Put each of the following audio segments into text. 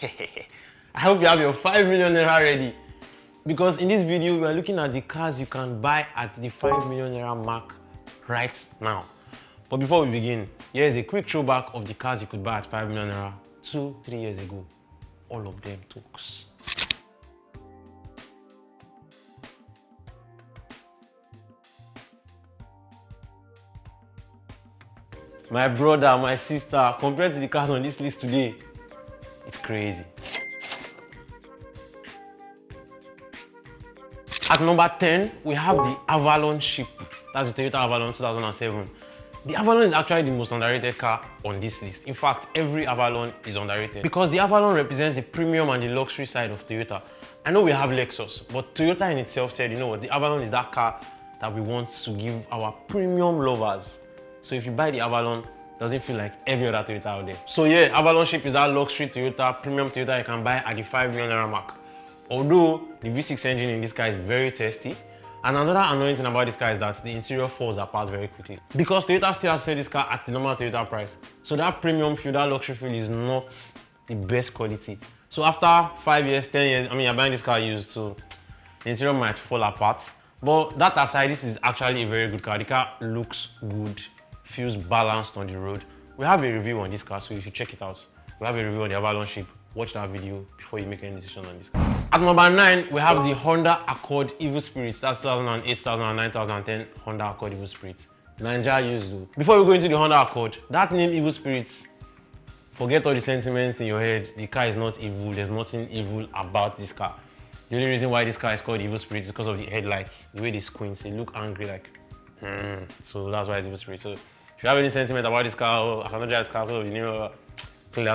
I hope you have your 5 million naira ready, because in this video we are looking at the cars you can buy at the 5 million naira mark right now. But before we begin, here is a quick throwback of the cars you could buy at 5 million naira 2-3 years ago. All of them talks. My brother, my sister, compared to the cars on this list today, it's crazy. At number 10, we have the Avalon ship. That's the Toyota Avalon 2007. The Avalon is actually the most underrated car on this list. In fact, every Avalon is underrated because the Avalon represents the premium and the luxury side of Toyota. I know we have Lexus, but Toyota in itself said, you know what, the Avalon is that car that we want to give our premium lovers. So if you buy the Avalon, it doesn't feel like every other Toyota out there. So yeah, Avalon ship is that luxury Toyota, premium Toyota you can buy at the 5 million naira mark. Although the V6 engine in this car is very tasty, and another annoying thing about this car is that the interior falls apart very quickly. Because Toyota still has to sell this car at the normal Toyota price. So that premium feel, that luxury feel is not the best quality. So after 5 years, 10 years, I mean, you're buying this car used, so the interior might fall apart. But that aside, this is actually a very good car. The car looks good, feels balanced on the road. We have a review on this car, so you should check it out. We have a review on the Avalon ship. Watch that video before you make any decision on this car. At number 9, we have the Honda Accord Evil Spirit. That's 2008, 2009, 2010 Honda Accord Evil Spirit. Nigerian Used though. Before we go into the Honda Accord, that name Evil Spirit, forget all the sentiments in your head. The car is not evil. There's nothing evil about this car. The only reason why this car is called Evil Spirit is because of the headlights. The way they squint, they look angry like, So that's why it's Evil Spirit. So if you have any sentiment about this car, oh, I cannot drive this car because of the name, clear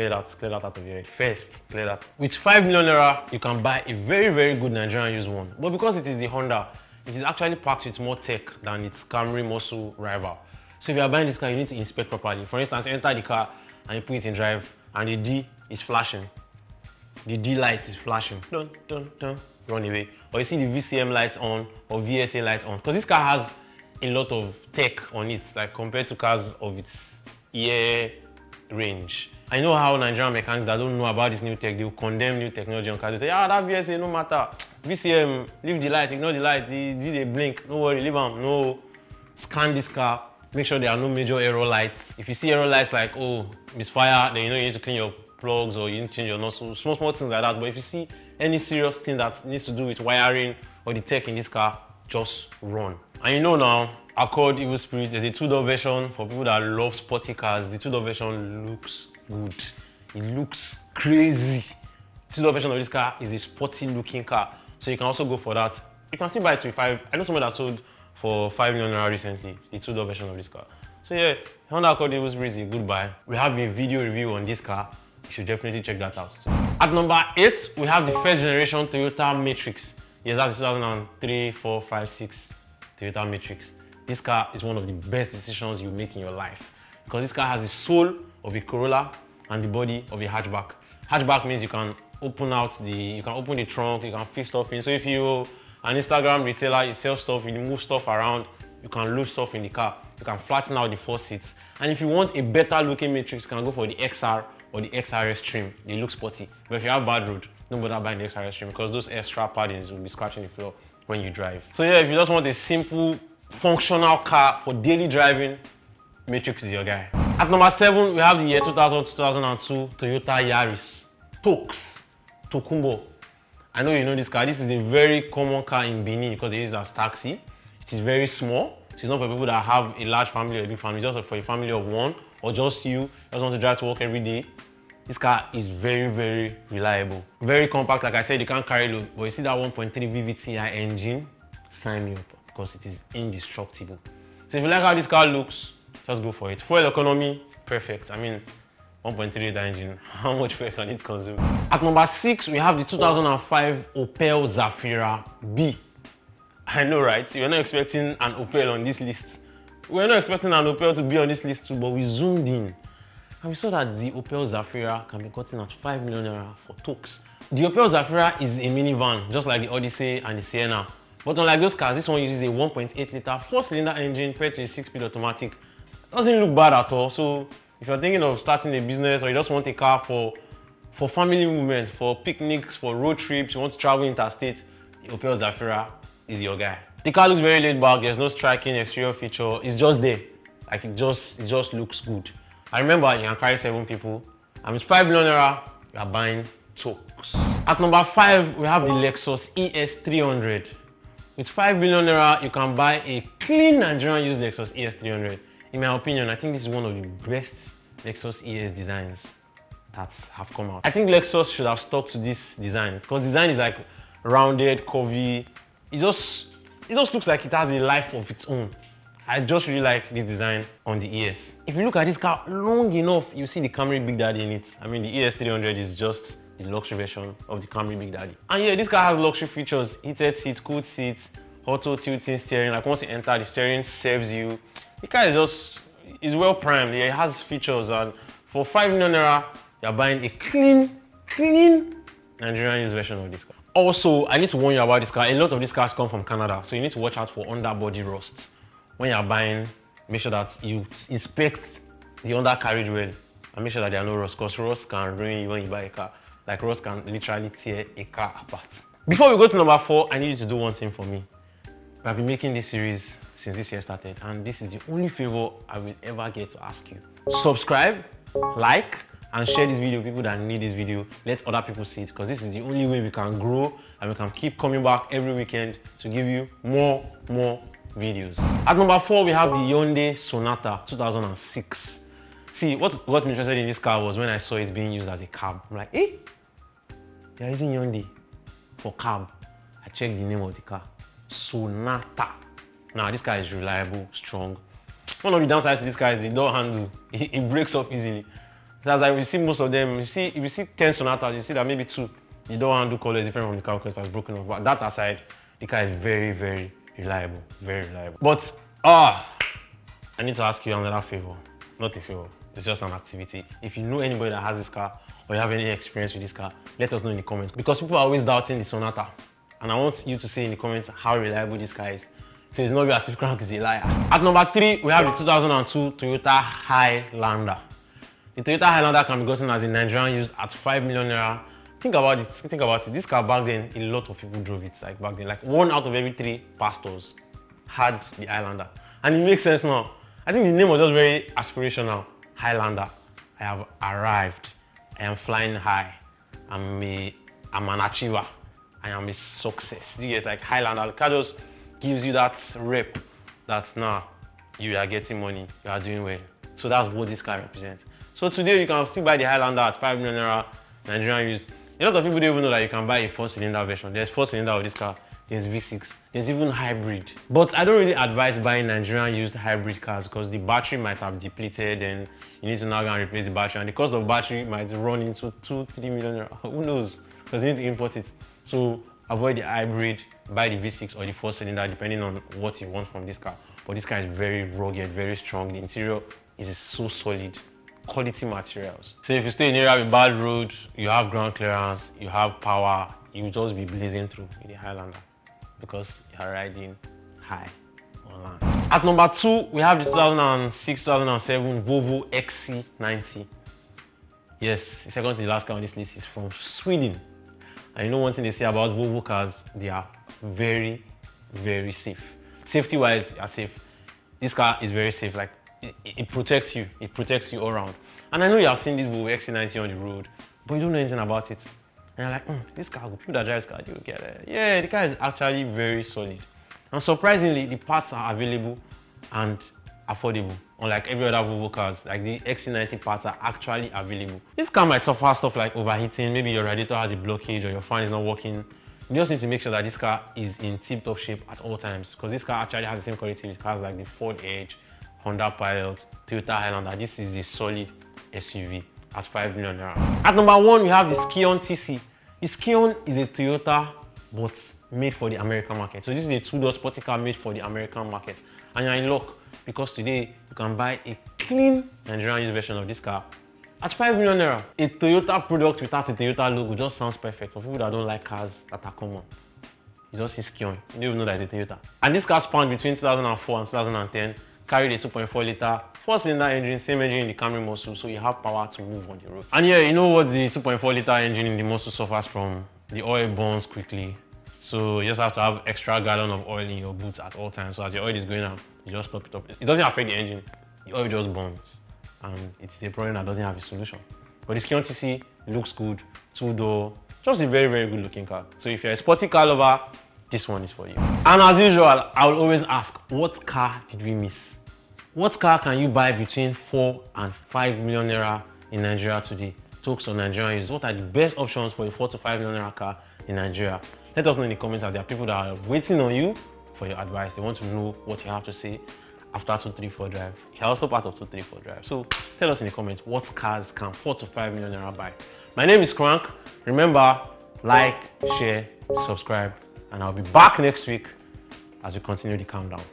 that out of your head. First, clear that. With 5 million naira, you can buy a very, very good Nigerian used one. But because it is the Honda, it is actually packed with more tech than its Camry muscle rival. So if you are buying this car, you need to inspect properly. For instance, you enter the car and you put it in drive, and the D is flashing. The D light is flashing. Dun, dun, dun, run away. Or you see the VCM lights on or VSA lights on. Because this car has a lot of tech on it, like compared to cars of its year range. I know how Nigerian mechanics that don't know about this new tech, they will condemn new technology on cars. They say, that VSA no matter. VCM, leave the light, ignore the light, they blink, no worry, leave them. No, scan this car, make sure there are no major error lights. If you see error lights like, oh, misfire, then you know you need to clean your plugs or you need to change your nozzle, small things like that. But if you see any serious thing that needs to do with wiring or the tech in this car, just run. And you know now, Accord Evil Spirit, there's a 2-door version for people that love sporty cars. The 2-door version looks good. It looks crazy. The 2-door version of this car is a sporty looking car. So you can also go for that. You can still buy it with 5. I know someone that sold for 5 million naira recently, the 2-door version of this car. So yeah, Honda Accord Evil Spirit is a good buy. We have a video review on this car. You should definitely check that out. At number 8, we have the first generation Toyota Matrix. Yes, that's 2003, 4, 5, 6 Toyota Matrix. This car is one of the best decisions you make in your life because this car has the soul of a Corolla and the body of a hatchback. Hatchback means you can open the trunk, you can fit stuff in. So if you're an Instagram retailer, you sell stuff, you move stuff around, you can load stuff in the car, you can flatten out the 4 seats. And if you want a better looking Matrix, you can go for the XR or the XRS trim. They look sporty. But if you have bad road, don't bother buying the XRS trim because those extra paddings will be scratching the floor when you drive. So yeah, if you just want a simple, functional car for daily driving, Matrix is your guy. At number 7, we have the year 2000-2002 Toyota Yaris. Tokumbo. I know you know this car. This is a very common car in Benin because they use it as taxi. It is very small. It's not for people that have a large family or a big family. It's just for a family of one or just you just want to drive to work every day. This car is very, very reliable. Very compact. Like I said, you can't carry load. But you see that 1.3 VVTi engine? Sign me up because it is indestructible. So if you like how this car looks, just go for it. Fuel economy, perfect. I mean, 1.3 liter engine, how much fuel can it consume? At number 6, we have the 2005 Opel Zafira B. I know, right? You're not expecting an Opel on this list. We're not expecting an Opel to be on this list too, but we zoomed in and we saw that the Opel Zafira can be gotten at 5 million naira for talks. The Opel Zafira is a minivan, just like the Odyssey and the Sienna. But unlike those cars, this one uses a 1.8 liter 4-cylinder engine paired to a 6-speed automatic. Doesn't look bad at all. So if you're thinking of starting a business or you just want a car for For family movements, for picnics, for road trips, you want to travel interstate, the Opel Zafira is your guy. The car looks very laid back, there's no striking exterior feature, it's just there. Like it just looks good. I remember you can carry 7 people, and with 5 million naira, you are buying talks. At number 5, we have the Lexus ES300. With 5 million naira, you can buy a clean Nigerian used Lexus ES300. In my opinion, I think this is one of the best Lexus ES designs that have come out. I think Lexus should have stuck to this design because design is like rounded, curvy. It just looks like it has a life of its own. I just really like this design on the ES. If you look at this car long enough, you see the Camry Big Daddy in it. I mean, the ES300 is just the luxury version of the Camry Big Daddy. And yeah, this car has luxury features: heated seats, cooled seats, auto tilting steering. Like once you enter, the steering serves you. The car is well primed. Yeah, it has features, and for 5 million naira, you're buying a clean Nigerian used version of this car. Also, I need to warn you about this car. A lot of these cars come from Canada, so you need to watch out for underbody rust. When you're buying, make sure that you inspect the undercarriage well and make sure that there are no rust, because rust can ruin you when you buy a car. Like rust can literally tear a car apart. Before we go to number 4, I need you to do one thing for me. I've been making this series since this year started, and this is the only favor I will ever get to ask you. Subscribe, like, and share this video with people that need this video. Let other people see it, because this is the only way we can grow and we can keep coming back every weekend to give you more videos. At number 4, we have the Hyundai Sonata 2006. See, what got me interested in this car was when I saw it being used as a cab. I'm like, eh? They're using Hyundai for cab. I checked the name of the car. Sonata. Now, this car is reliable, strong. One of the downsides to this car is the door handle. It breaks up easily. That's like we see most of them. If you see 10 Sonatas, you see that maybe 2, the door handle color is different from the car because it has broken off. But that aside, the car is very reliable, very reliable. But I need to ask you another favor. Not a favor, it's just an activity. If you know anybody that has this car or you have any experience with this car, let us know in the comments, because people are always doubting the Sonata, and I want you to say in the comments how reliable this car is, so it's not be as if Crank is a liar. At number 3, we have the 2002 Toyota Highlander. The Toyota Highlander can be gotten as a Nigerian used at 5 million naira. Think about it. This car back then, a lot of people drove it. Like back then, like 1 out of every 3 pastors had the Highlander. And it makes sense now. I think the name was just very aspirational. Highlander. I have arrived. I am flying high. I'm an achiever. I am a success. You get like Highlander. The car just gives you that rep that now you are getting money, you are doing well. So that's what this car represents. So today you can still buy the Highlander at 5 million naira, Nigerian used. A lot of people don't even know that you can buy a 4-cylinder version. There's 4-cylinder of this car, there's V6, there's even hybrid. But I don't really advise buying Nigerian used hybrid cars because the battery might have depleted and you need to now go and replace the battery, and the cost of battery might run into 2-3 million naira. Who knows? Because you need to import it. So avoid the hybrid, buy the V6 or the 4-cylinder depending on what you want from this car. But this car is very rugged, very strong. The interior is so solid. Quality materials. So if you stay in an area with bad road, you have ground clearance, you have power, you just be blazing through with the Highlander because you are riding high on land. At number 2, we have the 2006-2007 Volvo XC90. Yes, the second to the last car on this list is from Sweden. And you know one thing they say about Volvo cars, they are very safe. Safety-wise, they are safe. This car is very safe. Like it protects you. It protects you all around. And I know you have seen this Volvo XC90 on the road, but you don't know anything about it. And you're like, this car, people that drive this car, they will get it. Yeah, the car is actually very solid. And surprisingly, the parts are available and affordable. Unlike every other Volvo cars, like the XC90 parts are actually available. This car might suffer stuff like overheating, maybe your radiator has a blockage or your fan is not working. You just need to make sure that this car is in tip-top shape at all times, because this car actually has the same quality with cars like the Ford Edge, Honda Pilot, Toyota Highlander. This is a solid SUV at 5 million naira. At number 1, we have the Scion TC. The Scion is a Toyota but made for the American market. So this is a 2-door sporty car made for the American market. And you're in luck because today you can buy a clean Nigerian used version of this car at 5 million naira. A Toyota product without a Toyota logo just sounds perfect for people that don't like cars that are common. You just see Scion, you don't even know that it's a Toyota. And this car spanned between 2004 and 2010. carried a 2.4 liter 4-cylinder engine, same engine in the Camry muscle, so you have power to move on the road. And yeah, you know what the 2.4 liter engine in the muscle suffers from? The oil burns quickly. So you just have to have extra gallon of oil in your boots at all times. So as your oil is going out, you just top it up. It doesn't affect the engine, the oil just burns. And it's a problem that doesn't have a solution. But the Scion TC looks good, 2-door, just a very, very good looking car. So if you're a sporty car lover, this one is for you. And as usual, I will always ask, what car did we miss? What car can you buy between 4 and 5 million naira in Nigeria today? Talks on Nigerian Used. What are the best options for a 4 to 5 million naira car in Nigeria? Let us know in the comments, as there are people that are waiting on you for your advice. They want to know what you have to say after 234 drive. You're also part of 234 drive. So tell us in the comments, what cars can 4 to 5 million naira buy? My name is Crank. Remember, like, share, subscribe, and I'll be back next week as we continue the countdown.